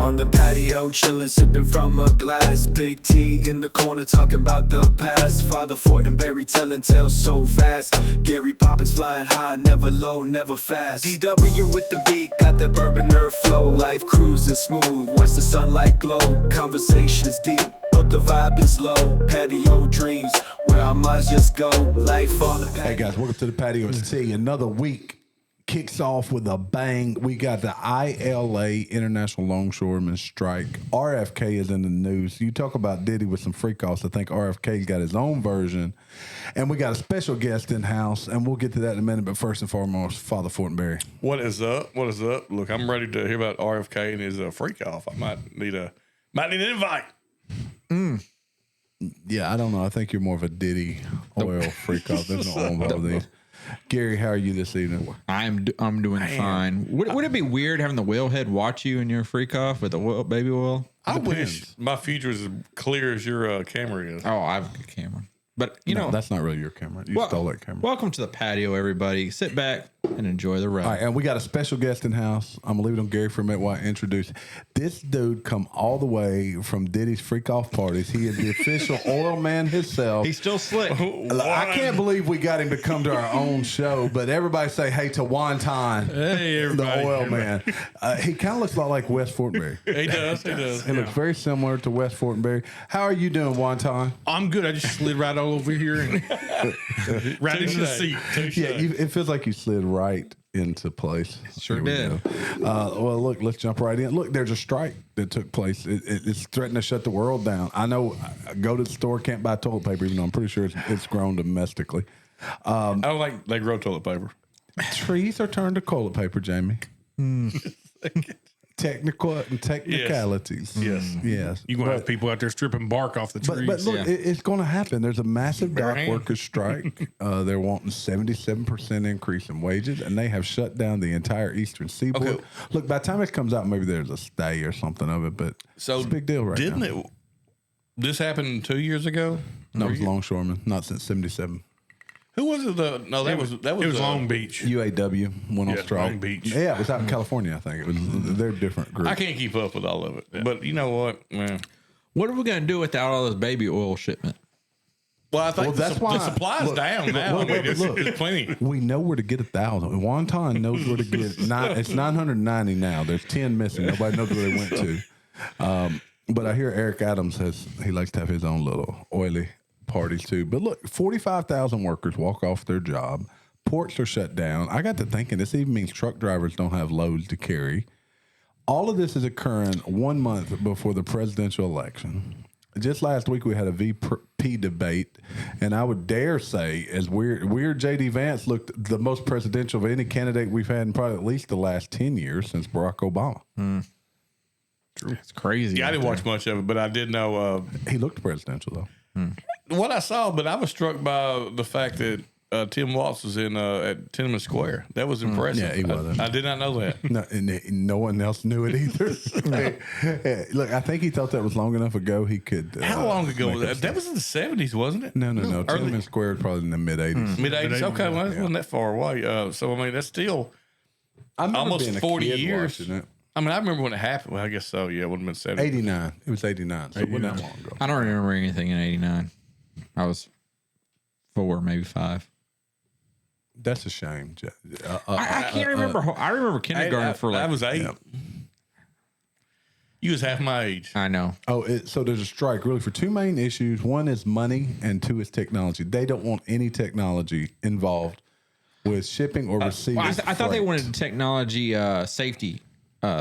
on the patio, chillin', sipping from a glass. Big T in the corner, talking about the past. Father Fortenberry telling tales so fast. Gary Poppins flying high, never low, never fast. DW with the beat, got that bourbon nerve flow. Life cruising smooth, watch the sunlight glow. Conversations deep, but the vibe is low. Patio dreams, where our minds just go. Life on the patio. Hey guys, welcome to the Patio. It's T. Another week kicks off with a bang. We got the ILA, International Longshoremen Strike. RFK is in the news. You talk about Diddy with some freak-offs. I think RFK's got his own version. And we got a special guest in house, and we'll get to that in a minute. But first and foremost, Father Fortenberry. What is up? What is up? Look, I'm ready to hear about RFK and his freak-off. I might need an invite. Yeah, I don't know. I think you're more of a Diddy oil freak-off. There's no oil involved with these. Gary, how are you this evening? I'm doing fine. Would it be weird having the whalehead watch you in your freak off with the baby oil? I wish my future is as clear as your camera is. Oh, I have a good camera. But, you know. That's not really your camera. You stole that camera. Welcome to the patio, everybody. Sit back and enjoy the ride. All right, and we got a special guest in house. I'm going to leave it on Gary for a minute while I introduce. This dude come all the way from Diddy's freak-off parties. He is the official oil man himself. He's still slick. I can't believe we got him to come to our own show, but everybody say hey to Juan Tonne, Hey, everybody. the oil man. He kind of looks a lot like Wes Fortenberry. He does. He does. He looks very similar to Wes Fortenberry. How are you doing, Juan Tonne? I'm good. I just slid right all over here and right into the seat. Yeah, it feels like you slid right into place. Sure Here we did. go. Well, look, let's jump right in. Look, there's a strike that took place. It's threatening to shut the world down. I know. I go to the store, can't buy toilet paper, even though I'm pretty sure it's grown domestically. I don't like they grow toilet paper. Trees are turned to toilet paper, Jamie. Technicalities. Yes. You're going to have people out there stripping bark off the trees. But look, it's going to happen. There's a massive dock workers strike. They're wanting 77% increase in wages, and they have shut down the entire eastern seaboard. Okay. Look, by the time it comes out, maybe there's a stay or something of it, but it's a big deal right now. Didn't it? This happened 2 years ago? No, it was longshoremen, not since 77. Who was it? That was Long Beach. UAW went on strike. Long Beach. Yeah, it was out in California, I think. It was. They're different groups. I can't keep up with all of it. Yeah. But you know what, man? What are we going to do without all this baby oil shipment? Well, I think that's why the supply's down now. There's plenty. We know where to get 1,000. Juan Tonne knows where to get it's 990 now. There's 10 missing. Nobody knows where they went to. But I hear Eric Adams he likes to have his own little oily parties too. But look, 45,000 workers walk off their job. Ports are shut down. I got to thinking this even means truck drivers don't have loads to carry. All of this is occurring 1 month before the presidential election. Just last week we had a VP debate, and I would dare say, as weird J.D. Vance looked the most presidential of any candidate we've had in probably at least the last 10 years since Barack Obama. True. It's crazy. Yeah, I didn't watch much of it, but I did know. He looked presidential, though. What I saw, but I was struck by the fact that Tim Walz was in at Tiananmen Square. That was impressive. Yeah, he was. I did not know that. No, and no one else knew it either. Look, I think he thought that was long enough ago he could. How long ago was that? That was in the 70s, wasn't it? No. Tiananmen Square was probably in the mid-'80s. Mid-'80s? Okay, well, that wasn't that far away. So, I mean, that's still almost 40 years. It. I mean, I remember when it happened. Well, I guess so, yeah. It would have been 70. 89. It was 89. So it wasn't that long ago. I don't remember anything in 89. I was 4, maybe 5. That's a shame. I can't remember. I remember kindergarten for like. I was 8. You was half my age. I know. So there's a strike really for two main issues. One is money, and two is technology. They don't want any technology involved with shipping or receiving. Well, I thought they wanted technology safety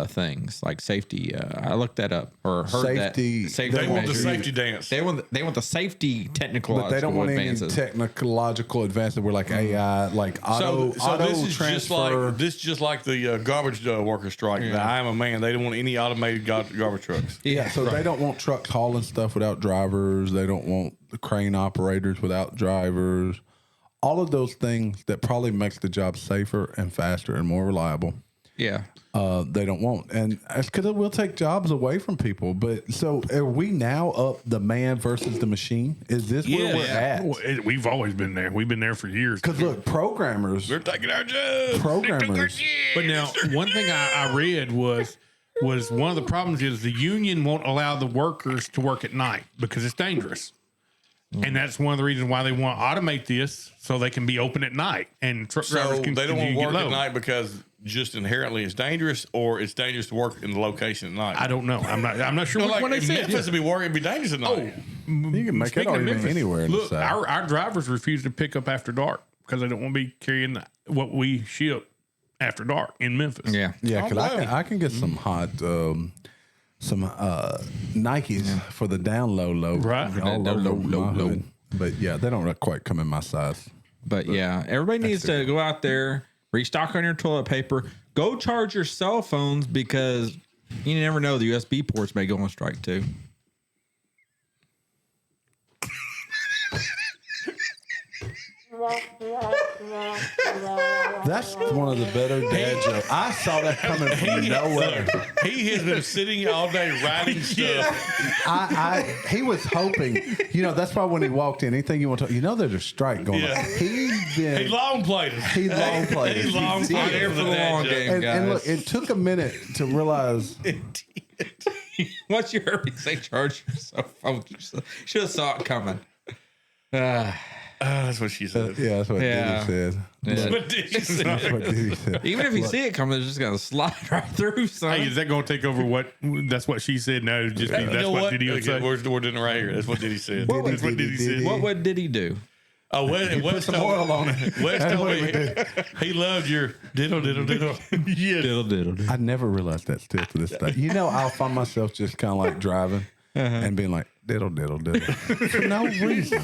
things like safety. I looked that up or heard safety, that. Safety. They want the measures. safety dance. They want the safety technical. But they don't want advances. any technological advances. We're like AI, like auto this is transfer. just like the garbage worker strike. The I am a man. They don't want any automated garbage trucks. Yeah, so they don't want trucks hauling stuff without drivers. They don't want the crane operators without drivers. All of those things that probably makes the job safer and faster and more reliable. Yeah. They don't want. And that's because it will take jobs away from people. But so are we now up the man versus the machine? Is this where we're at? Well, we've always been there. We've been there for years. Because look, programmers. They're taking our jobs. Programmers. But now, one thing I read was was one of the problems is the union won't allow the workers to work at night because it's dangerous. And that's one of the reasons why they want to automate this so they can be open at night and truck drivers So can they don't want to continue work get at load. night because just inherently it's dangerous, or it's dangerous to work in the location at night. I don't know. I'm not sure which Like one they in said. Memphis, it'd be worried it'd be dangerous at night. You can make that Speaking of argument Memphis, anywhere in look, the South. our drivers refuse to pick up after dark because they don't want to be carrying what we ship after dark in Memphis. Yeah. Yeah, because wow. I can get some hot, Nikes for the down low, Right. all Down over low, my low. hood. But yeah, they don't quite come in my size. But yeah, everybody needs to go out there, restock on your toilet paper, go charge your cell phones because you never know, the USB ports may go on strike too. That's one of the better dad jokes. I saw that coming from nowhere. He has been sitting all day writing stuff. He was hoping, that's why when he walked in, anything you want to, there's a strike going Yeah. on. He long played it. He long played it. He long He played did. it Here for for the dad long joke. game, guys. And look, it took a minute to realize. Once you heard me say charge your cell phone, you should have saw it coming. That's what she said. Yeah, that's what Yeah. Diddy said. Yeah. What did you say? That's what Diddy said. Even if you see it coming, it's just gonna slide right through. Son. Hey, is that going to take over what? That's what she said. No, it'd just be, that's You know what Diddy would say. We're doing it right here. That's what Diddy said. What That's what Diddy said. What did he do? Oh, Wes some told oil on it. Wes That's told what me he he loved your diddle. Yeah. Diddle. I never realized that still to this day. I'll find myself just kind of like driving and being like, diddle, diddle, diddle. For no reason.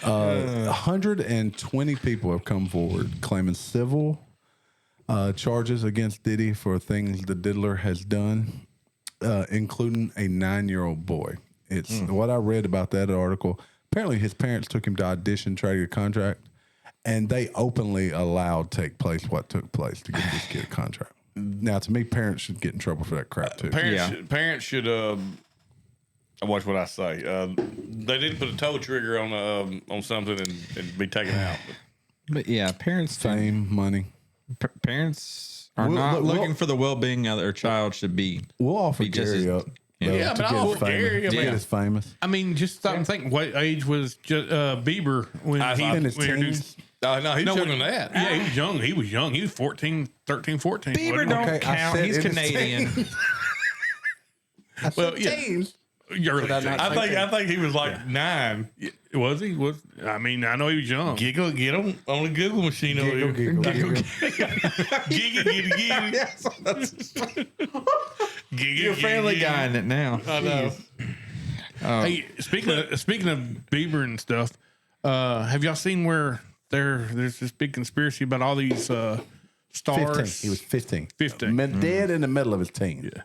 120 people have come forward claiming civil charges against Diddy for things the diddler has done, including a 9-year-old boy. It's what I read about that article. Apparently, his parents took him to audition, try to get a contract, and they openly allowed what took place to get this kid a contract. Now, to me, parents should get in trouble for that crap too. Parents should. Watch what I say. They didn't put a toe trigger on something and be taken out. But yeah, parents Fame, money. parents are We'll- not look, looking we'll- for the well-being of their child should be. We'll offer Be just Gary as- up. Yeah, to but get I'll us offer Gary, famous. I To mean- get us famous. I mean, just stop and think. What age was Bieber when he In his introduced? teens. No, he's younger when- than that. Yeah, he was young. He was young. He was 14. Bieber wasn't don't Okay, I count. said He's in his Canadian. Well, yeah. he? Early Did I not teens. I think he was like 9. Was he? I mean, I know he was young. Giggle, get him on the Google machine over here. Giggle. Giggle. You're a family guy in it now. I know. Hey, speaking of Bieber and stuff, have y'all seen where there's this big conspiracy about all these stars? 15. He was 15. 15. Dead in the middle of his teens. Yeah.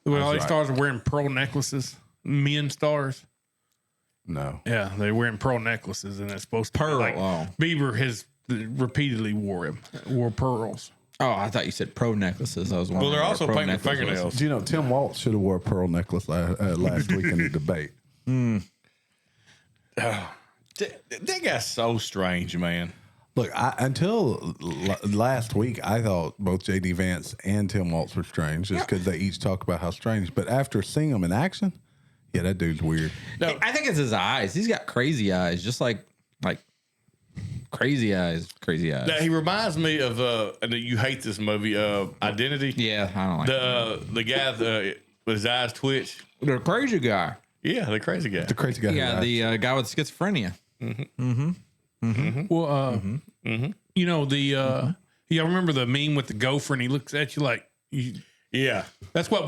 Well, all these right. stars are wearing pearl necklaces. Men stars. No. Yeah, they're wearing pearl necklaces, and it's supposed to Pearl, be like oh. Bieber has repeatedly wore pearls. Oh, I thought you said pro necklaces. I was wondering. Well, they're what a also pro painting necklace was. fingernails. Do you know Tim Waltz should have wore a pearl necklace last week in the debate? That guy's so strange, man. Look, until last week, I thought both J.D. Vance and Tim Waltz were strange just because they each talk about how strange. But after seeing them in action, yeah, that dude's weird. No, I think it's his eyes. He's got crazy eyes, just like crazy eyes. Crazy eyes. now, he reminds me of, and you hate this movie, Identity. Yeah, I don't like The guy with his eyes twitch. the crazy guy. Yeah, the crazy guy. The crazy guy. Yeah, the guy with schizophrenia. Well, you know y'all remember the meme with the gopher, and he looks at you like Yeah. that's what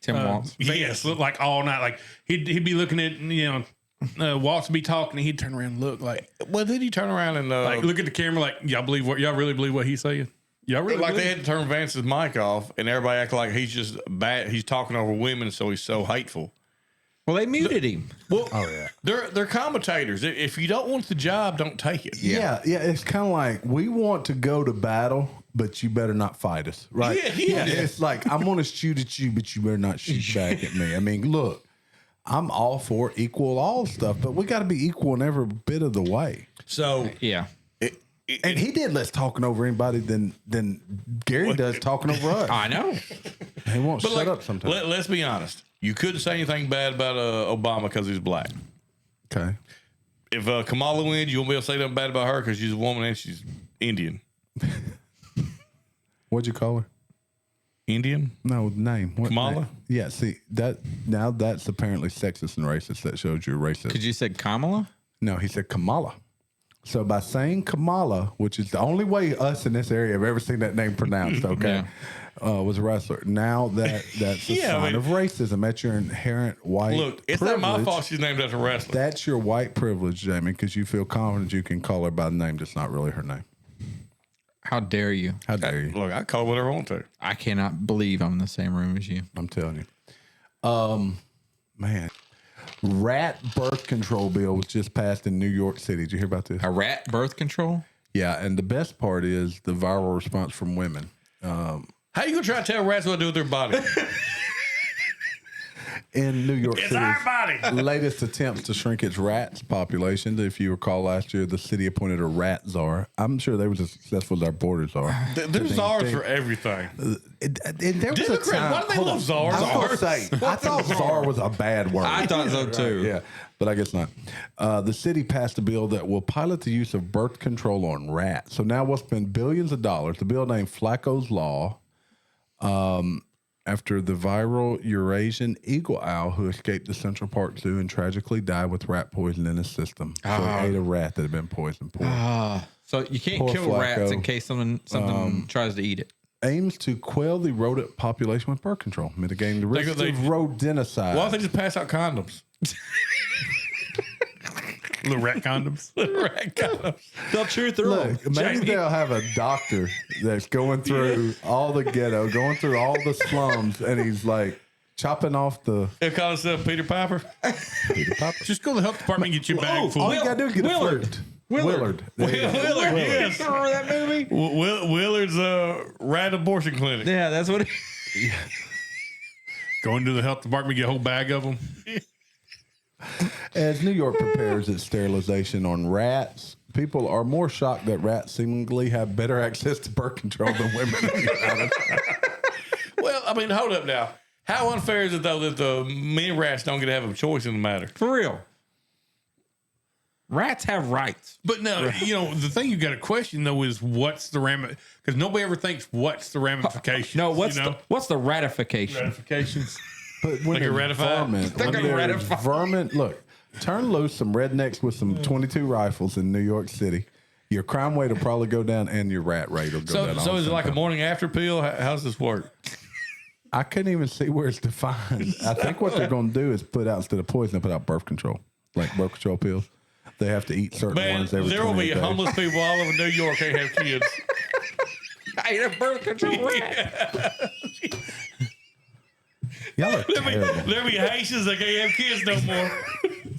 Tim Waltz. Vance looked like all night. Like he'd be looking at Waltz would be talking, and he'd turn around and look like Well, then he turn around and look at the camera like y'all really believe what he's saying? Y'all really like believe they had to turn Vance's mic off, and everybody act like he's just bad. He's talking over women, so he's so hateful. Well, they muted him. Well, Oh, yeah. they're commentators. If you don't want the job, don't take it. Yeah. It's kind of like we want to go to battle, but you better not fight us, right? Yeah. It's like I'm going to shoot at you, but you better not shoot back at me. I mean, look, I'm all for equal all stuff, but we got to be equal in every bit of the way. So Yeah. And he did less talking over anybody than Gary does talking over us. I know. He won't shut up sometimes. Let's be honest. You couldn't say anything bad about Obama because he's black. Okay. If Kamala wins, you won't be able to say nothing bad about her because she's a woman and she's Indian. What'd you call her? Indian? No, name. What Kamala? name? Yeah, see, that's apparently sexist and racist. That shows you're racist. Because you said Kamala? No, he said Kamala. So by saying Kamala, which is the only way us in this area have ever seen that name pronounced, okay, was a wrestler. Now that's a sign of racism. That's your inherent white Look, it's privilege. not my fault she's named after a wrestler. That's your white privilege, Jamie, because you feel confident you can call her by the name that's not really her name. How dare you? How dare you? Look, I call her whatever I want to. I cannot believe I'm in the same room as you. I'm telling you. Man. Rat birth control bill was just passed in New York City. Did you hear about this? A rat birth control? Yeah, and the best part is the viral response from women. How you gonna try to tell rats what to do with their body? In New York It's City, our body. latest attempts to shrink its rats population. If you recall last year, the city appointed a rat czar. I'm sure they was as successful as our border czar. There's czars for everything. There was a Democrats, time. why do they hold love on. czars? I was gonna say, I thought czar was a bad word. I thought so too. Yeah, but I guess not. The city passed a bill that will pilot the use of birth control on rats. So now we'll spend billions of dollars. The bill named Flacco's Law, after the viral Eurasian eagle owl who escaped the Central Park Zoo and tragically died with rat poison in his system. So he ate a rat that had been poisoned. So you can't Poor kill rats Flacco. in case something tries to eat it. Aims to quell the rodent population with birth control, mitigating the risk of rodenticide. Why don't they just pass out condoms? Little rat condoms. Rat condoms. They'll chew through Look, them. maybe they'll have a doctor that's going through all the ghetto, going through all the slums, and he's like chopping off the They'll call himself Peter Piper. Peter Piper. Just go to the health department and get your bag full. All you gotta do is get Willard. a flute. Willard. There you go. Willard, yes. Remember that movie? Willard's rat abortion clinic. Yeah, that's what. Go into the health department, get a whole bag of them. As New York prepares its sterilization on rats, people are more shocked that rats seemingly have better access to birth control than women. Well, I mean, hold up now. How unfair is it though that the men rats don't get to have a choice in the matter? For real. Rats have rights. But no, you know, the thing you got to question though is what's the because nobody ever thinks what's the ramifications. No, what's you know? the ratification? ramifications? But when Like a there's ratified? vermin, They're when gonna there's ratify. vermin, look, turn loose some rednecks with some 22 rifles in New York City. Your crime rate will probably go down, and your rat rate will go So, down. so all is it the like a time. morning after pill? How's this work? I couldn't even see where it's defined. I think what they're going to do is put out, instead of poison, put out birth control, like birth control pills. They have to eat certain Man, ones every there will 28 be days. homeless people all over New York can't have kids. I ate a birth control rat. Y'all are terrible. There'll be Haitians that can't have kids no more.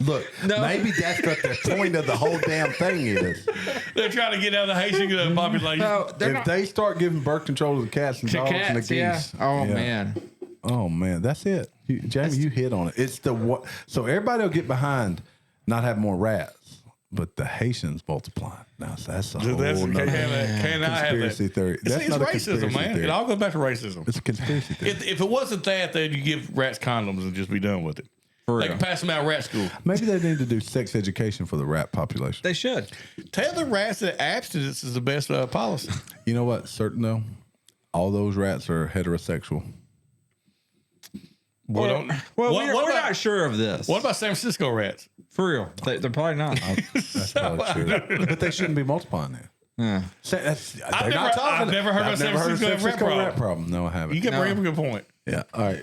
Look, maybe that's what the point of the whole damn thing is. They're trying to get out of the Haitian population. No, they're If not. they start giving birth control to the cats and dogs and the geese. Yeah. Oh yeah. man. Oh man, that's it. Jamie, you hit on it. It's the what? So everybody will get behind not having more rats, but the Haitians multiplying. Now that's a whole That's, nother can I have conspiracy that? theory. It's, That's it's not a racism, conspiracy man. theory. It all goes back to racism. It's a conspiracy theory. If it wasn't that, then you give rats condoms and just be done with it. For They real. can pass them out rat school. Maybe they need to do sex education for the rat population. They should. Tell the rats that abstinence is the best policy. You know what? Certain though, all those rats are heterosexual. Well, we're about, not sure of this. What about San Francisco rats? For real? They're probably not. That's probably true. But they shouldn't be multiplying then. Yeah. I've never heard of San Francisco rat problem. No, I haven't. You can bring up a good point. Yeah. All right.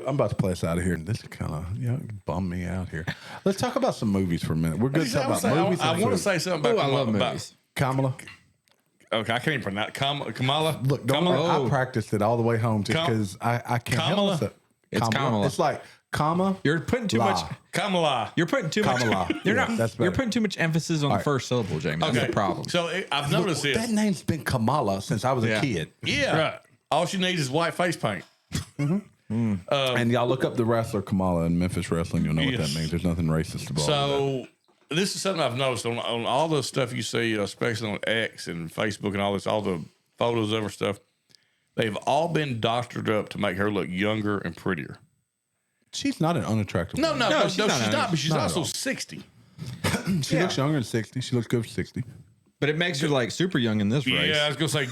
I'm about to play us out of here. This is kind of bummed me out here. Let's talk about some movies for a minute. We're good to talk about movies. I and want to food. say something about Oh, I love about- movies. Kamala. Okay, I can't even pronounce Kamala. Look, don't Kamala. I practiced it all the way home just because I can't Kamala? help myself. It's Kamala. It's like comma. You're putting too La. much. Kamala. You're putting too much. Kamala. You're Yeah, not. that's You're better. putting too much emphasis on the first syllable, Jamie. That's the problem. So I've noticed Look, this. that name's been Kamala since I was Yeah. a kid. Yeah. Right. All she needs is white face paint. And y'all look up the wrestler Kamala in Memphis wrestling. You'll know what Yes. that means. There's nothing racist about that. So this is something I've noticed on all the stuff you see, especially on X and Facebook and all this, all the photos of her stuff. They've all been doctored up to make her look younger and prettier. She's not an unattractive No, woman. she's not. But she's Not at also all. 60. She looks younger than 60. She looks good for 60. But it makes her like super young in this race. Yeah, I was gonna say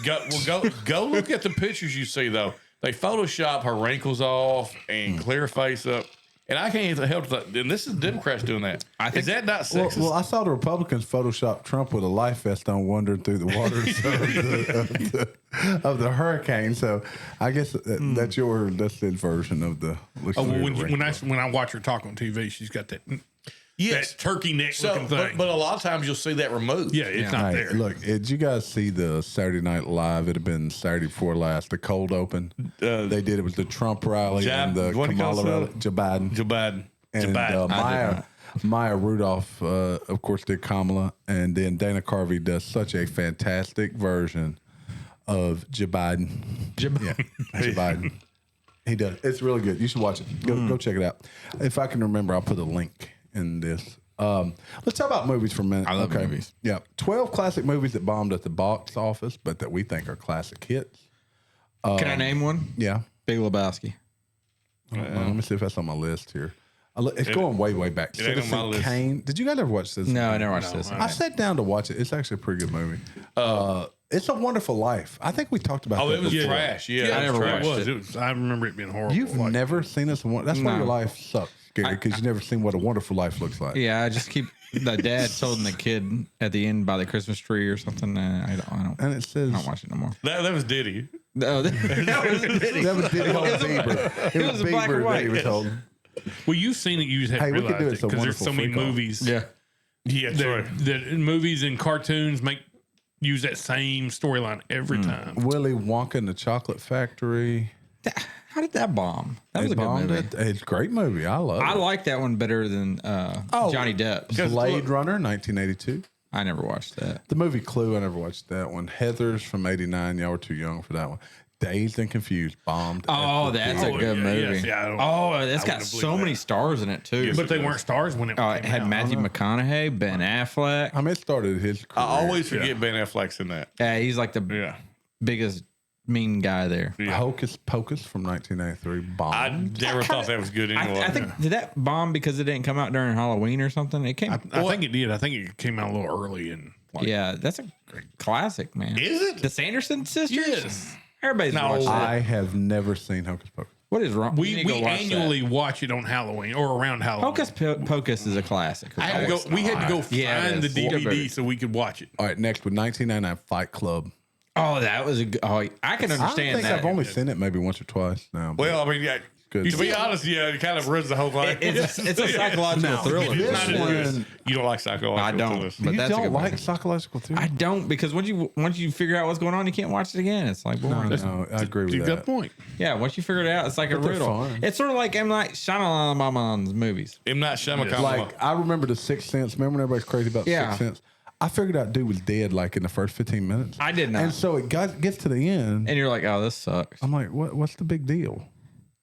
go look at the pictures you see though. They Photoshop her wrinkles off and clear her face up. And I can't even help that. And this is Democrats doing that. Is that not sexist? Well, I saw the Republicans Photoshop Trump with a life vest on wandering through the waters of the hurricane. So I guess that's the version of the. When I watch her talk on TV, she's got that yes, turkey neck looking thing. but a lot of times you'll see that removed. Yeah, it's not there. Look, did you guys see the Saturday Night Live? It had been Saturday before last, the cold open. They did it was the Trump rally and the Kamala rally. Joe Biden. And Maya Rudolph, of course, did Kamala. And then Dana Carvey does such a fantastic version of Joe Biden. Joe Biden. He does. It's really good. You should watch it. Go check it out. If I can remember, I'll put a link in this. Let's talk about movies for a minute. I love movies. Yeah. 12 classic movies that bombed at the box office, but that we think are classic hits. Can I name one? Yeah. Big Lebowski. Let me see if that's on my list here. It's going way back. It ain't on my list. Kane. Did you guys ever watch this? No, I never watched this. I sat down to watch it. It's actually a pretty good movie. It's a Wonderful Life. I think we talked about that It was before. trash. Yeah, I never trash. watched It was. I remember it being horrible. You've never seen this one. That's why your life sucks, Gary, because you've never seen what a wonderful life looks like. Yeah, I just keep the dad holding the kid at the end by the Christmas tree or something. I don't And it says I don't watch it no more. That was Diddy. No, that was that was Diddy holding Bieber. It was was black and Bieber that he white. was holding. Well, you've seen it. You just haven't Hey, we could do realized it. it because there's so many movies. Yeah. Yeah, that's right. That movies and cartoons use that same storyline every Hmm. time. Willy Wonka and the Chocolate Factory. How did that bomb? That was a good bombed movie. it. It's a great movie. I love I it. like that one better than Johnny Depp's. Blade Runner, 1982. I never watched that. The movie Clue, I never watched that one. Heathers from 89. Y'all were too young for that one. Dazed and Confused, bombed. Oh, at the that's theater. a good movie. yes, yeah, That's got wouldn't so believe many that. stars in it too. But they weren't stars when it it came had out. Matthew McConaughey, Ben Affleck. I mean, it started his career. I always forget Ben Affleck's in that. He's like the biggest mean guy there. Hocus Pocus from 1993, bombed. I never thought that was good anyway. I think did that bomb because it didn't come out during Halloween or something? It came. I think it did. I think it came out a little early and Yeah, that's a great classic, man. Is it? The Sanderson sisters? Yes. Everybody's watched that. I have never seen Hocus Pocus. What is wrong? You we need to go watch annually watch it on Halloween or around that. Halloween. Hocus Pocus is a classic. I had to go, we had to go Yeah, find the it is. DVD so we could watch it. All right, next with 1999 Fight Club. Oh, that was a good. Oh, I can I understand think that. I've only seen it maybe once or twice now. Well, I mean, yeah. Good. To be honest, it kind of ruins the whole thing. it's a psychological thriller. this not as one, You don't like psychological I don't. thrillers. But you that's a don't good like movie. psychological thriller? I don't because once you figure out what's going on, you can't watch it again. It's like boring. No, I agree with Good that. point. Yeah, once you figure it out, it's like a they're riddle. fun. It's sort of like M. Night Shyamalan's movies. M. Night Shyamalan. Like, I remember The Sixth Sense. Remember when everybody's crazy about The Yeah. Sixth Sense? I figured out dude was dead like in the first 15 minutes. I did not. And so it gets to the end. And you're like, oh, this sucks. I'm like, what's the big deal?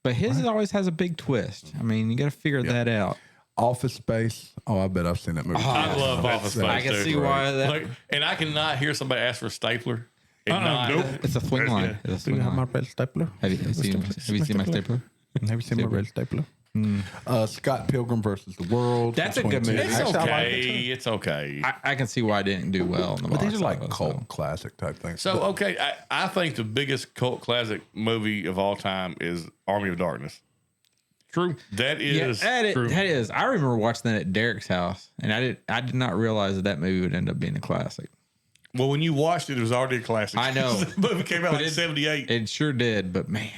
But his always has a big twist. I mean, you got to figure that out. Office Space. Oh, I bet I've seen that movie. I love Office Space. I can too. see why that. Like, and I cannot hear somebody ask for a stapler. And not, Nope. It's a swing line. It's a Do swing you have my line. red stapler? Have you seen my stapler? Have you seen my red stapler? Scott Pilgrim versus the World. That's a good 22. movie. it's Actually, I like it okay. too. It's okay. I can see why it didn't do well in the But box these are like office, cult so. classic type things. So, okay, I think the biggest cult classic movie of all time is Army of Darkness. True. That Yeah, is that is. I remember watching that at Derek's house, and I did not realize that movie would end up being a classic. well, when you watched it, it was already a classic. I know. The movie came out But like it- 78. It sure did, but man.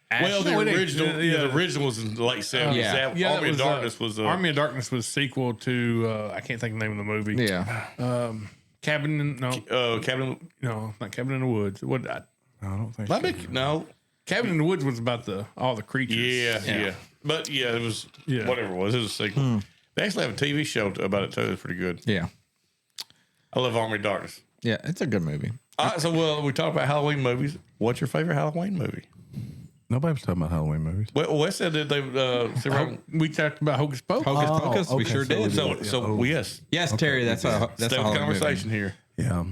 Well, the No, it ain't. original, the original was in the late 70s. Yeah. That Yeah, Army of Darkness was Army of Darkness was sequel to I can't think of the name of the movie. Yeah. Cabin in Cabin. no, not Cabin in the Woods. What I don't think Might so. be, no. Cabin in the Woods was about all the creatures. Yeah. But yeah, it was whatever it was. It was a sequel. They actually have a TV show about it too. It's pretty good. Yeah. I love Army of Darkness. Yeah. It's a good movie. All right, so we talked about Halloween movies. What's your favorite Halloween movie? Nobody was talking about Halloween movies. Well, Wes said that they We talked about Hocus Pocus. Hocus Pocus, we okay, sure so did. we did. so yes. Yes, Terry, that's a Stay with Halloween conversation here. Yeah.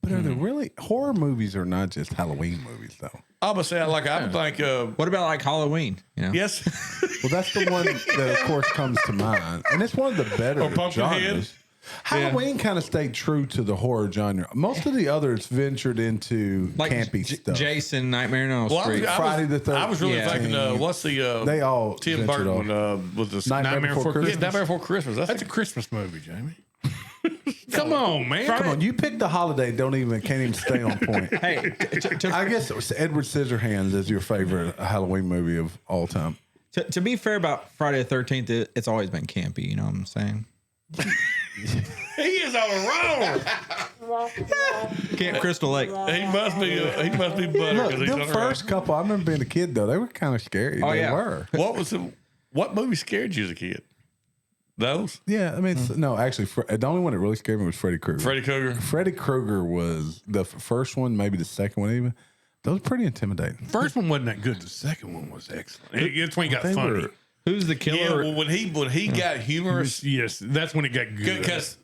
But are there really horror movies? Are not just Halloween movies though? I would say, like, I would think, What about like Halloween? You know? yes. Well, that's the one that, of course, comes to mind, and it's one of the better Or Pumpkinhead. genres. Halloween kind of stayed true to the horror genre. Most of the others ventured into Like campy stuff. Jason, Nightmare on Elm Well, Street. Friday the 13th. I was really Yeah. thinking, what's the They all Tim ventured Burton off. with the Nightmare Before Christmas. Yeah, Nightmare Before Christmas. That's a Christmas movie, Jamie. Come on, man. Come on, you pick the holiday. Can't even stay on point. Hey, I guess it was Edward Scissorhands is your favorite Halloween movie of all time. to be fair about Friday the 13th, it's always been campy. You know what I'm saying? He is on a roll. Camp Crystal Lake. He must be butter. Look, 'cause he's on the a first couple. I remember being a kid though. They were kind of scary. Oh, They yeah. were. roll. What movie scared you as a kid? Those? Yeah, I mean, no, actually, the only one that really scared me was Freddy Krueger. Freddy Krueger. Freddy Krueger was the first one, maybe the second one even. Those were pretty intimidating. First one wasn't that good. The second one was excellent. It's when he got They funny. were- Who's the Yeah, killer? well, when he got humorous, Yes, that's when it got good. because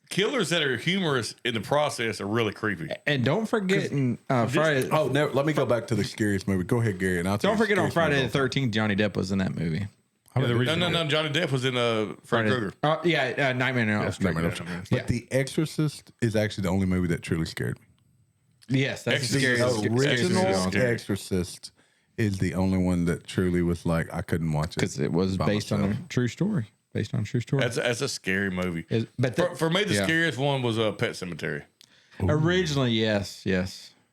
killers that are humorous in the process are really creepy. And don't forget, Friday. Oh, no, let me go back to the scariest movie. Go ahead, Gary. And I'll tell Don't you forget on scariest movie Friday of the all 13th, Johnny Depp was in that movie. Yeah, the No, original. no. Johnny Depp was in Freddy Krueger. Yeah, Nightmare on Elm Street. time. But The Exorcist is actually the only movie that truly scared me. Yes, that's the Exorcist. scariest. The original Exorcist is scary. Exorcist is the only one that truly was like, I couldn't watch it. Because it was by based on myself. a true story. Based on a true story. That's a scary movie. But For me, the yeah. scariest one was Pet Cemetery. Originally, yes.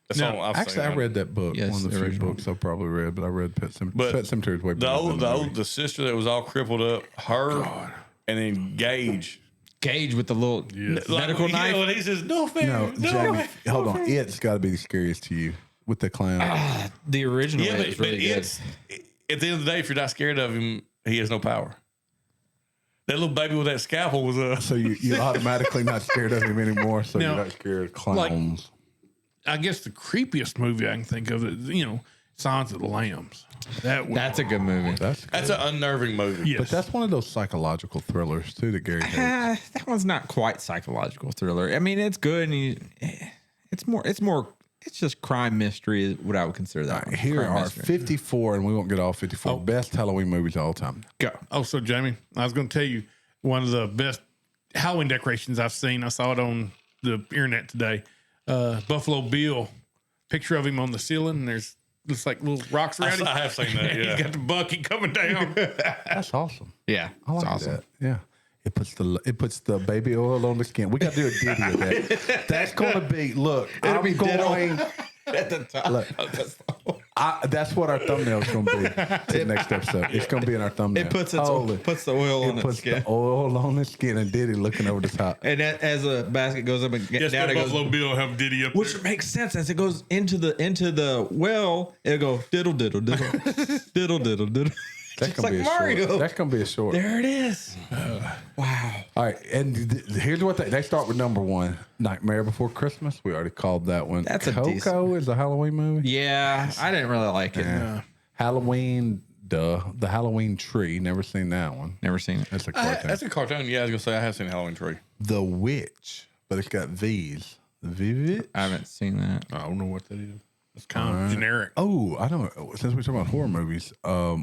That's all I've Actually, seen. I read that book. Yes, one of the the few original. books I've probably read, but I read Pet Cemetery. But Pet Cemetery is way better than the sister that was all crippled up, her, and then Gage. Gage with the little medical Like, knife. when he says no fair, No, Jamie, hold on. It's got to be the scariest to you with the clown. The original Yeah, is but really good. it's at the end of the day, if you're not scared of him, he has no power. That little baby with that scalpel was So you're automatically not scared of him anymore. So No, you're not scared of clowns. I guess the creepiest movie I can think of is, Silence of the Lambs. That's a good movie. That's That's an unnerving movie. yes. But that's one of those psychological thrillers too that Gary hates. That one's not quite psychological thriller. I mean, it's good, and it's just crime mystery is what I would consider that. one. Here Crime are mystery. 54, and we won't get all 54 best Halloween movies of all time. Go. Also, Jamie, I was going to tell you one of the best Halloween decorations I've seen. I saw it on the internet today. Buffalo Bill, picture of him on the ceiling. And there's looks like little rocks around him. I have seen that. Yeah. He's got the bucket coming down. That's awesome. Yeah, I like it's awesome. that. Yeah. It puts the baby oil on the skin. We got to do a ditty of that. That's going to be, look, It'll be going, at the top. look, that's what our thumbnail is going to be to the next episode. It's going to be in our thumbnail. It puts the oil on It the puts skin. the oil on the skin and Diddy looking over the top. And as the basket goes up and Yes, down, that it goes. Buffalo Bill have Diddy up Which there. makes sense as it goes into the well. It'll go diddle diddle diddle diddle diddle diddle. That's Just gonna like be a Mario. short. That's gonna be a short. There it is. Wow. All right, and here's what they start with number one: Nightmare Before Christmas. We already called that one. That's a Coco decent- is a Halloween movie. Yeah, I didn't really like it. Halloween, the Halloween Tree. Never seen that one. Never seen it. That's a cartoon. That's a cartoon. Yeah, I was gonna say I have seen Halloween Tree. The Witch, but it's got V's. The Vivid. I haven't seen that. I don't know what that is. It's kind of generic. Oh, I don't know. Since we're talking about horror movies,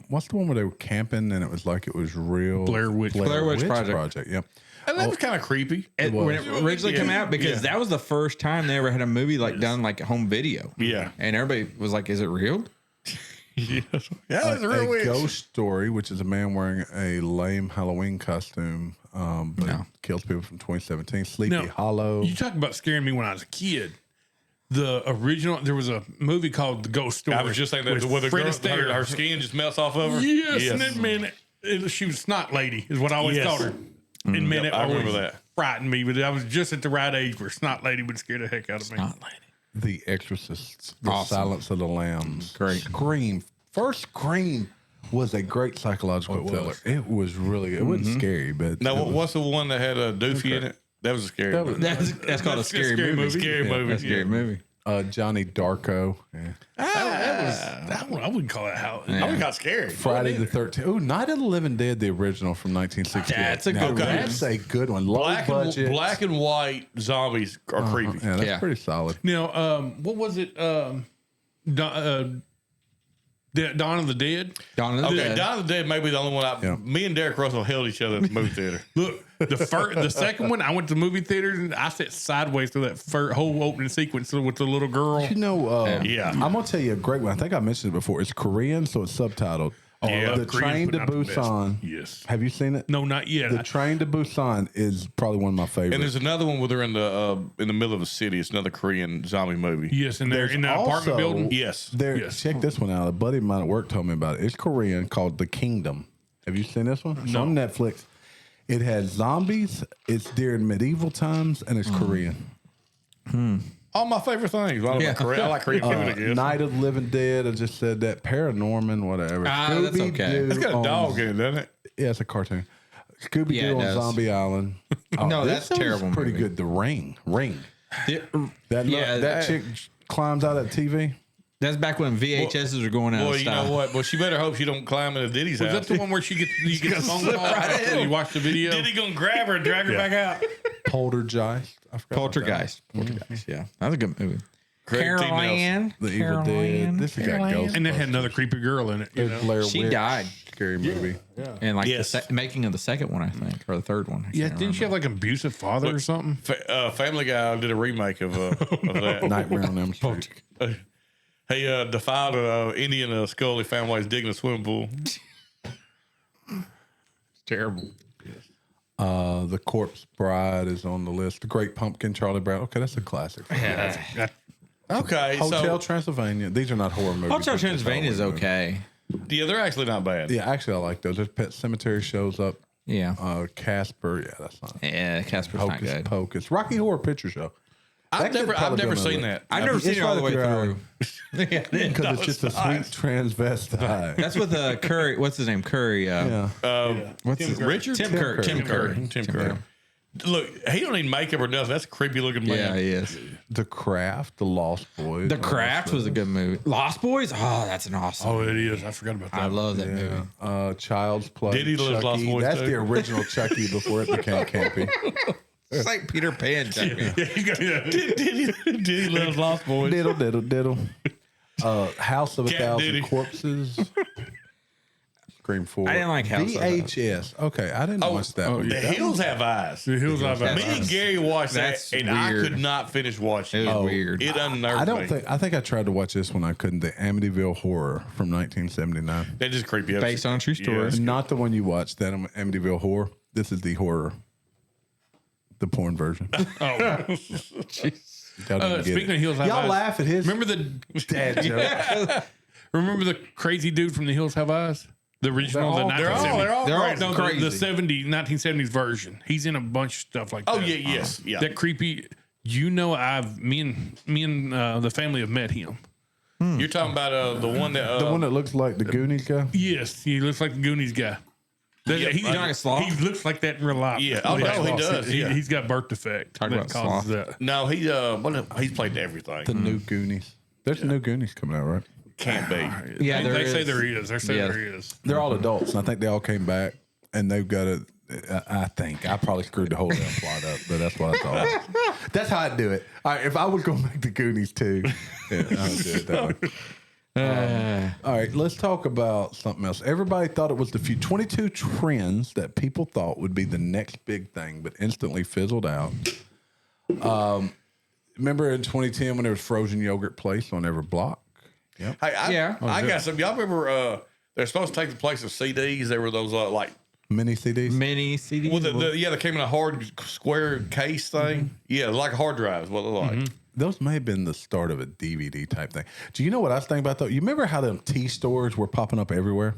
what's the one where they were camping and it was like it was real? Blair Witch Project. Yeah. And that was kind of creepy. When it originally came out, because that was the first time they ever had a movie like done like a home video. Yeah. And everybody was like, "Is it real?" Yes. Yeah, it's a real witch. Ghost Story, which is a man wearing a lame Halloween costume, but kills people from 2017. Sleepy No. Hollow. You talk about scaring me when I was a kid. The original, there was a movie called The Ghost Story. I was just saying that with where the Fred girl, Astaire. her skin just melts off of her. Yes, and then, man, she was Snot Lady, is what I always Yes. called her. And man, Yep, it I remember always that. frightened me, but I was just at the right age where Snot Lady would scare the heck out of me. The Exorcist. The Awesome. Silence of the Lambs. Great. Scream. First Scream was a great psychological thriller. It was really good. It wasn't scary, but Now, it was- what's the one that had a doofy in it? That was a scary movie. That's called a scary movie. Scary movie. That's a scary movie. Johnny Darko. Yeah. I wouldn't call that how. I would got scary. Friday the 13th. Oh, Night of the Living Dead, the original from 1968. That's a Now, good one. That's a good one. Low budget. Black and white zombies are creepy. Yeah, that's Yeah. pretty solid. What was it? Dawn of the Dead. Dawn of the Okay, Dead. Dawn of the Dead may be the only one. Yeah. Me and Derek Russell held each other at the movie theater. Look, the second one, I went to the movie theaters and I sat sideways through that whole opening sequence with the little girl. You know, Yeah. I'm going to tell you a great one. I think I mentioned it before. It's Korean, so it's subtitled. Yeah. The Train to Koreans put out the best. Busan. Yes. Have you seen it? No, not yet. The Train to Busan is probably one of my favorites. And there's another one where they're in the middle of a city. It's another Korean zombie movie. Yes, and they're in the also- apartment building. Yes. There, Yes. check this one out. A buddy of mine at work told me about it. It's Korean, called The Kingdom. Have you seen this one? It's on Netflix. It has zombies. It's during medieval times, and it's Korean. All my favorite things. I like Korean food, I guess. Night of the Living Dead. I just said that. Paranorman, whatever. That's okay. Scooby-Doo It's got a on- dog in it, doesn't it? Yeah, it's a cartoon. Scooby Doo Yeah, it on does. Zombie Island. No, this that's sounds terrible Pretty movie. good. The Ring. That Yeah, that chick climbs out of TV. That's back when VHSs were going out Well, of you style. know what? Well, she better hope she don't climb into Diddy's Was house. that the one where you get the phone call after you watch the video? Diddy gonna grab her and drag her back out? Poltergeist. I forgot about that. Poltergeist. Yeah, that's a good movie. Craig T. Caroline. The Evil Dead. This has got ghosts. And they had another creepy girl in it. You know? Blair She Witch. died. Scary movie. And like Yes. the making of the second one, I think, or the third one. I Yeah, can't didn't she have remember. like an abusive father or something? Family Guy did a remake of that. Nightmare on Elm Street. He defiled an Indian skull he found while he's digging a swimming pool. terrible. The Corpse Bride is on the list. The Great Pumpkin, Charlie Brown. Okay, that's a classic. Okay, Hotel Transylvania. These are not horror movies. Hotel but just Transylvania is Halloween movies. okay. yeah, they're actually not bad. Yeah, actually, I like those. There's Pet Cemetery shows up. Yeah. Casper. Yeah, that's not. Yeah, Casper's not Hocus good. Pocus. Rocky Horror Picture Show. I've That could never probably be seen on that. I've never It's seen it all the way right up your through. Because it's just a sweet transvestite. That's with Curry. What's his name? Curry. Yeah. What's his Richard? Tim Curry. Tim Curry. Look, he don't need makeup or nothing. That's a creepy looking man. Yeah, he is. The Craft, The Lost Boys. The Craft was a good movie. Lost Boys. Oh, that's an awesome. Oh, it is. I forgot about that. I love that movie. Child's Play. Diddy Loves Chucky. Lost Boys, That's too. the original Chucky before it became campy. It's like Peter Pan. Diddy loves Lost Boys. Diddle, diddle, diddle. House of a Cat Thousand Diddy. Corpses. Scream 4. I didn't like House of a- VHS. Okay, I didn't watch that one. The Hills Have Eyes. The Hills Have Eyes. Me and Gary watched That's that, and I weird. could not finish watching It it. was weird. It unnerved me. I think I tried to watch this one. I couldn't. The Amityville Horror from 1979. That just creepy. Based on a true story. Yeah. Not the one you watched. That Amityville Horror. This is the horror. The porn version. Y'all didn't get Speaking it. of Hills Have Y'all Eyes, laugh at his remember the dad joke. remember the crazy dude from the Hills Have Eyes? The original, the They're all- 1970s. They're all No, crazy. the 1970s version. He's in a bunch of stuff like that. Oh yeah, yes, yeah. That creepy. You know, me and the family have met him. You're talking about the one that The one that looks like the Goonies guy. Yes, he looks like the Goonies guy. Yeah, he, like a sloth? he looks like that in real life. Yeah. Oh, no, he does, yeah. He's got birth defect. Talk that about causes sloth. that. no, he's played everything. The new Goonies. There's a new Goonies coming out, right? Can't be. Yeah, they there say is. there is. They say Yeah. there is. They're all adults, and I think they all came back, and they've got a. I think I probably screwed the whole damn plot up, but that's what I thought. That's how I'd do it. All right, if I was going to make the Goonies too, yeah, I would do it that way. All right, let's talk about something else. Everybody thought it was the few 22 trends that people thought would be the next big thing, but instantly fizzled out. Remember in 2010 when there was frozen yogurt placed on every block? Yep. Hey, Yeah. I got some. Y'all remember? They're supposed to take the place of CDs. There were those like. Mini CDs. Mini CD. Well, they came in a hard square case thing. Yeah, like a hard drive is what they like. Those may have been the start of a DVD type thing. Do you know what I was thinking about though? You remember how them tea stores were popping up everywhere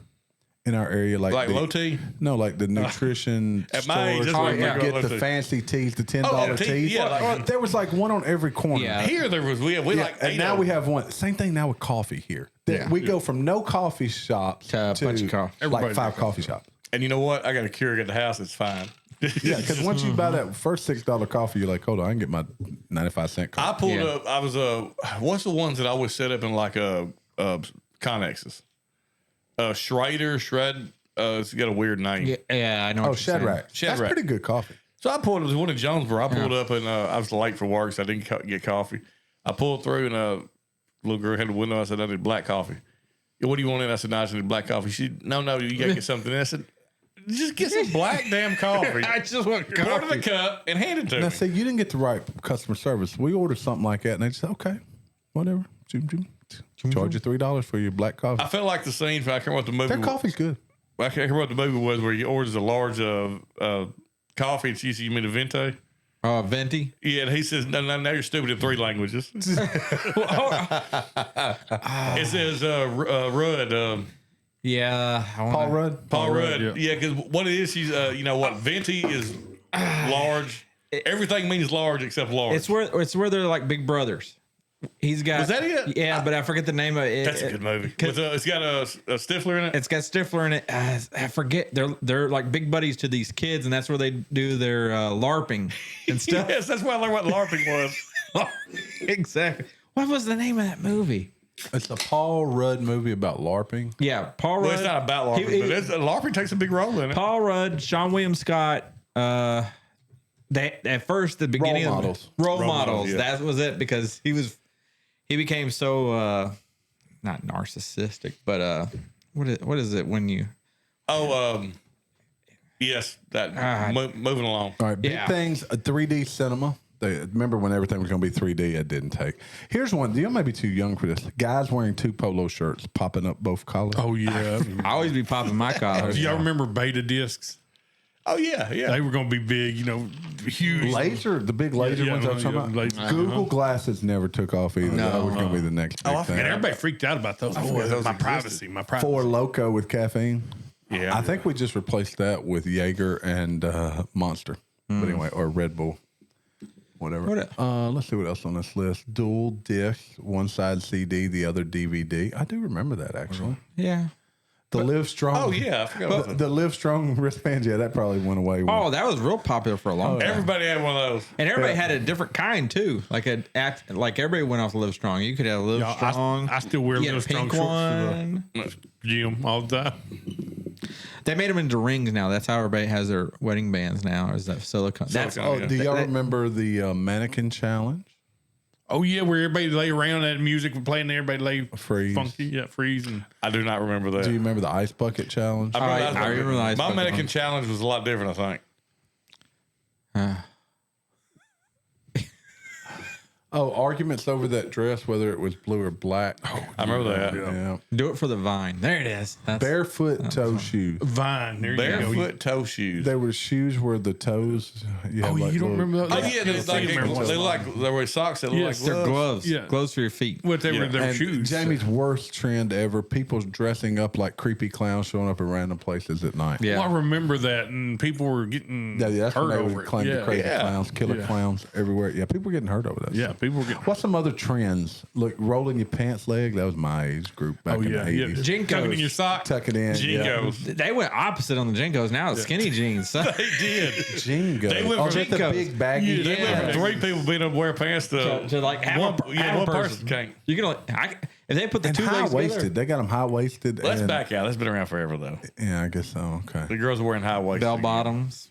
in our area? Like low tea? No, like the nutrition At my age, stores that's where what you I'm get going the to. fancy teas, the $10 Oh, yeah, tea, teas. yeah, like- There was like one on every corner. Yeah. Here there was we Yeah, like and now we have one. Same thing now with coffee here. Yeah. We go from no coffee shops To a bunch of coffee. like Everybody 5 drinks coffee shops. And you know what? I got a Keurig at the house. It's fine. Yeah, because once you buy that first $6 coffee, you're like, hold on, I can get my 95-cent coffee. I pulled up. I was what's the ones that I always set up in like Connexes? Shred. It's got a weird name. Yeah, I know. Oh, what you're saying. Shadrack. That's Shadrack. pretty good coffee. So I pulled. It was one in Jonesboro. I pulled up and I was late for work, so I didn't get coffee. I pulled through and a little girl had the window. I said, I need black coffee. Yeah, what do you want in? I said, no, I just need black coffee. She, no, you gotta get something. And I said, just get some black damn coffee. I just want Pour it in coffee. the cup and hand it to Now, me. see, you didn't get the right customer service. We ordered something like that, and they just said, okay, whatever. Charge you $3 for your black coffee. I felt like the scene. I can't remember what the movie. That coffee's good. I can't remember what the movie was where he orders a large coffee and she says, you mean a venti? Oh, venti. Yeah, and he says, no, now you're stupid in 3 languages. It says Rudd. Yeah, Paul Rudd. Paul Rudd. Yeah, because what it is, she's, venti is large. Everything means large except large. It's where they're like big brothers. He's got. Was that it? Yeah, but I forget the name of it. That's a good movie. It's got a Stifler in it. It's got Stifler in it. I forget. They're like big buddies to these kids, and that's where they do their LARPing and stuff. Yes, that's why I learned what LARPing was. Exactly. What was the name of that movie? It's a Paul Rudd movie about LARPing. Yeah, Paul Rudd. Well, it's not about LARPing, but LARPing takes a big role in it. Paul Rudd, Sean William Scott. They at first the beginning Role of models. role models. Yeah. That was it because he became so not narcissistic, but what is it when you Yes, that moving along. All right, big Yeah. things. 3D cinema. Remember when everything was going to be 3D? It didn't take. Here's one. You may be too young for this. Guys wearing 2 polo shirts, popping up both collars. Oh yeah. I always be popping my collars. Do y'all remember beta discs? Oh yeah. They were going to be big, huge. Laser, the big laser Yeah, ones I was yeah, talking about. laser. Google Glasses never took off either. That was going to be the next big thing. And everybody freaked out about those. those My existed. privacy. My privacy. Four Loco with caffeine. Yeah. I think we just replaced that with Jaeger and Monster. But anyway, or Red Bull. Whatever. Let's see what else on this list. Dual disc, one side CD, the other DVD. I do remember that actually. Yeah. The Live Strong. Oh yeah, I forgot about that. The Live Strong wristbands. Yeah, that probably went away. Oh, that was real popular for a long time. Everybody had one of those. And everybody had a different kind too. Like everybody went off Live Strong. You could have Live Strong. I still wear You had Live a Strong pink shorts one. to the gym all the time. They made them into rings now. That's how everybody has their wedding bands now. Is that silicone? That's Silicone. do y'all remember the mannequin challenge? Oh yeah, where everybody lay around that music was playing, everybody lay Freeze. funky, yeah, freeze, and I do not remember that. Do you remember the ice bucket challenge? I remember the ice My bucket mannequin one. challenge was a lot different, I think. Oh, arguments over that dress, whether it was blue or black. Oh, I remember that. yeah. Do it for the vine. There it is. That's, Barefoot toe shoes. Vine. There you go. Barefoot toe shoes. There were shoes where the toes. You had Oh, like you don't little- remember Oh those? yeah, they like there were socks that look Yes, like they're gloves. gloves. Yeah. Gloves for your feet. Whatever Yeah. their And shoes. Jamie's worst trend ever: people dressing up like creepy clowns, showing up in random places at night. Yeah. Well, I remember that, and people were getting Yeah, that's when hurt they over would it. claim the crazy Yeah. clowns, killer Yeah. clowns everywhere. Yeah, people were getting hurt over that. Yeah, stuff. people were getting. What's some other trends? Look, rolling your pants leg. That was my age group back Oh in yeah, the yeah. 80s. Jinkos. Tucking in your sock. Tuck it in. Jinkos. They went opposite on the Jinkos. Now it's skinny jeans. So. They did. Yeah. Jingo. They went Oh, from just the Jinkos. big baggy. They went from 3 people being able to wear pants to like have one, a, have one a person can't. You can only, if they put the And two high legs waisted. together, They got them high waisted. Let's back out. That's been around forever though. Yeah, I guess so. Okay. The girls are wearing high waisted. bell bottoms,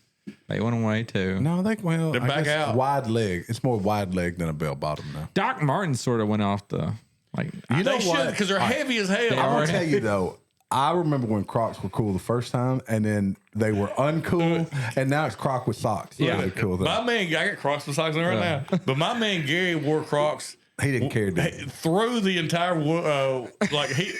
they went away too. No, they well. They're I back guess out. Wide leg. It's more wide leg than a bell bottom now. Doc Martin sort of went off the like. You know They should what? because they're heavy as hell. They I'm are. gonna tell you though. I remember when Crocs were cool the first time, and then they were uncool, and now it's Croc with socks. Yeah. Really cool. My man, I got Crocs with socks on right now. But my man Gary wore Crocs He didn't care, did he? through the entire like he.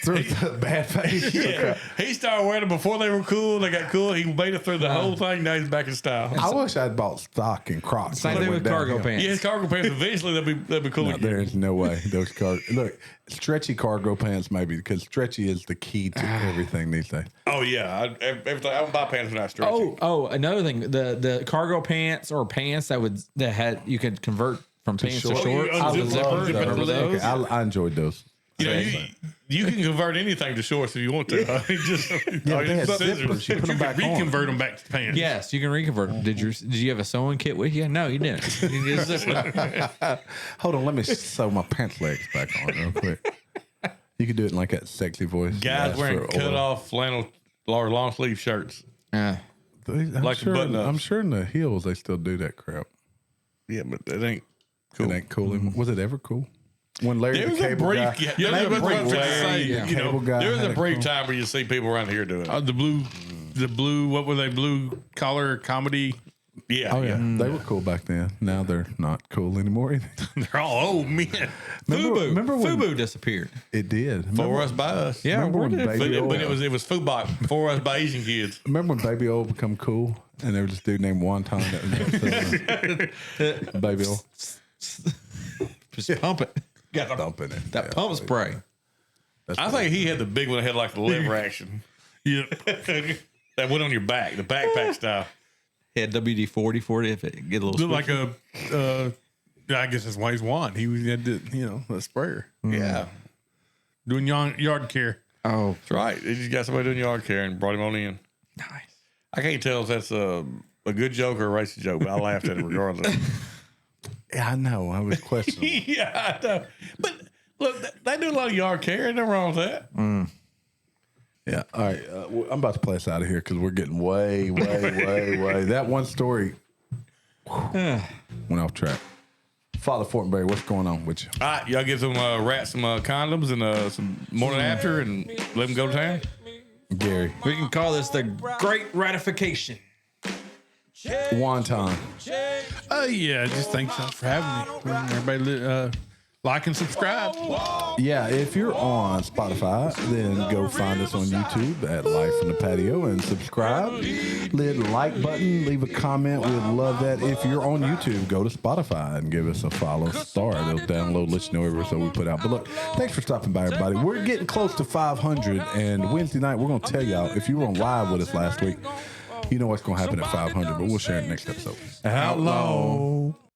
Through the bad face. Yeah, he started wearing them before they were cool. They got cool. He made it through the whole thing. Now he's back in style. I wish I'd bought stock in Crocs. Same when I thing went with cargo downhill. pants. Yeah, his cargo pants. Eventually, they'll be cool No, again. there is no way those look stretchy cargo pants maybe because stretchy is the key to everything these days. Oh yeah, everything. I don't buy pants when I stretch. Another thing, the cargo pants or pants that had you could convert from pants to short. shorts. Oh, I zip love zippers, those. remember Okay, those? I enjoyed those. You know, You can convert anything to shorts if you want to. Just, Yeah, they had zippers. You put them back on. Reconvert them back to pants. Yes, you can reconvert them. Did you have a sewing kit with you? No, you didn't. You just zip it. Hold on, let me sew my pants legs back on real quick. You could do it in like that sexy voice. guys Ask wearing for cut oil. off flannel or long sleeve shirts. I'm like the sure, button-ups. I'm sure in the hills they still do that crap. Yeah, but it ain't cool. It ain't cool anymore. Was it ever cool? When Larry There the was a cable brief, guy, there was a that's what I was brief gonna say. time, Yeah. you know, Cable guy there was had a it brief cool. time where you see people around here doing it. The blue, what were they? Blue collar comedy. Yeah, oh yeah, yeah. they were cool back then. Now they're not cool anymore either. They're all old men. Remember when Fubu disappeared. it did? For Remember, us by us. Yeah, remember when where did Baby But Oil? it was Foodbot for us by Asian kids. Remember when Baby Oil become cool? And there was this dude named Juan Tonne that was Baby Oil. Just pump it. Got dumping it. That pump spray. I think he had the big one that had like the lever action. Yep. That went on your back, the backpack style. Had WD-40 for it if it get a little Looked squishy. like a. I guess that's why he's Juan. He had the, a sprayer. Yeah. Doing yard care. Oh, That's right. He just got somebody doing yard care and brought him on in. nice. I can't tell if that's a good joke or a racist joke, but I laughed at it regardless. Yeah, I know. I was questioning. Yeah, I know. But look, they do a lot of yard care. Ain't nothing wrong with that. Yeah. All right. I'm about to play us out of here because we're getting way. That one story went off track. Father Fortenberry, what's going on with you? All right, y'all get some rats, some condoms, and some morning after, and let them go to town. Gary. We can call this the Great Ratification. Juan Tonne. Yeah, just thanks for having me. Everybody like and subscribe. Yeah, if you're on Spotify, then go find us on YouTube at Life from the Patio and subscribe. Hit the like button, leave a comment. We'd love that. If you're on YouTube, go to Spotify and give us a follow star. It'll download, let you know every episode we put out. But look, thanks for stopping by, everybody. We're getting close to 500, and Wednesday night, we're going to tell y'all, if you were on live with us last week, you know what's going to happen at 500, but we'll share it next episode. Outlaw.